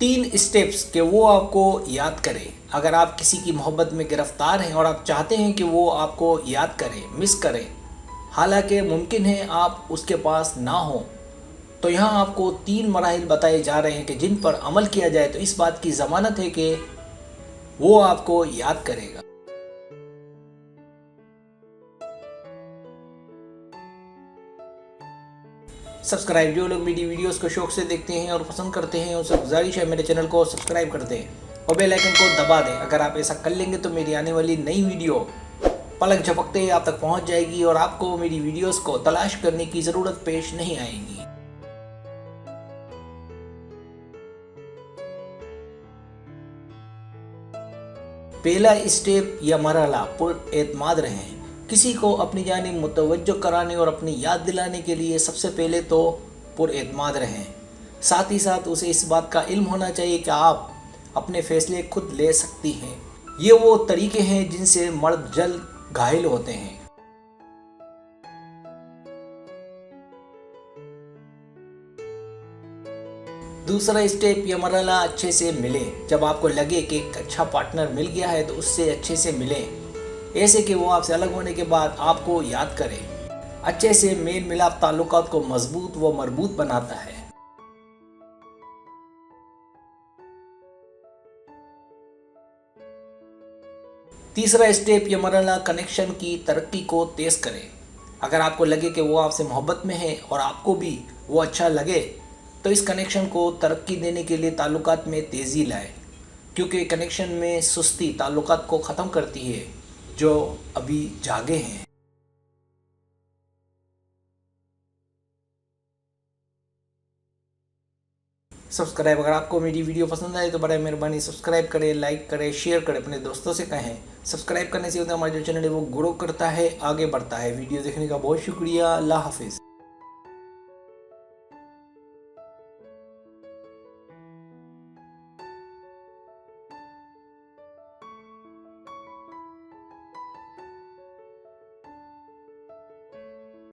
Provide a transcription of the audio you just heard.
3 steps के वो आपको याद करें। अगर आप किसी की मोहब्बत में गिरफ्तार हैं और आप चाहते हैं कि वो आपको याद करें, मिस करें, हालांकि मुमकिन है आप उसके पास ना हो, तो यहाँ आपको 3 मराहिल बताए जा रहे हैं कि जिन पर अमल किया जाए तो इस बात की ज़मानत है कि वो आपको याद करेगा। सब्सक्राइब, जो लोग मेरी वीडियोस को शौक से देखते हैं और पसंद करते हैं उनसे गुजारिश है मेरे चैनल को सब्सक्राइब कर दें और बेल आइकन को दबा दें। अगर आप ऐसा कर लेंगे तो मेरी आने वाली नई वीडियो पलक झपकते ही आप तक पहुंच जाएगी और आपको मेरी वीडियोस को तलाश करने की ज़रूरत पेश नहीं आएगी। पहला स्टेप या मरहला पुरएतमाद रहें। किसी को अपनी जानिब मुतवज्जो कराने और अपनी याद दिलाने के लिए सबसे पहले तो पुरएतमाद रहें। साथ ही साथ उसे इस बात का इल्म होना चाहिए कि आप अपने फ़ैसले खुद ले सकती हैं। ये वो तरीके हैं जिनसे मर्द जल्द घायल होते हैं। दूसरा स्टेप या मरहला, अच्छे से मिलें। जब आपको लगे कि एक अच्छा पार्टनर मिल गया है तो उससे अच्छे से मिलें, ऐसे कि वो आपसे अलग होने के बाद आपको याद करे। अच्छे से मेल मिलाप ताल्लुकात को मजबूत व मरबूत बनाता है। तीसरा स्टेप या मरहला, कनेक्शन की तरक्की को तेज़ करें। अगर आपको लगे कि वो आपसे मोहब्बत में है और आपको भी वो अच्छा लगे तो इस कनेक्शन को तरक्की देने के लिए ताल्लुकात में तेज़ी लाएं, क्योंकि कनेक्शन में सुस्ती ताल्लुकात को ख़त्म करती है जो अभी जागे हैं। अगर आपको मेरी वीडियो पसंद आए तो बड़ा मेहरबानी सब्सक्राइब करें, लाइक करें, शेयर करें, अपने दोस्तों से कहें। सब्सक्राइब करने से होता है हमारा जो चैनल है वो ग्रो करता है, आगे बढ़ता है। वीडियो देखने का बहुत शुक्रिया। अल्लाह हाफिज़।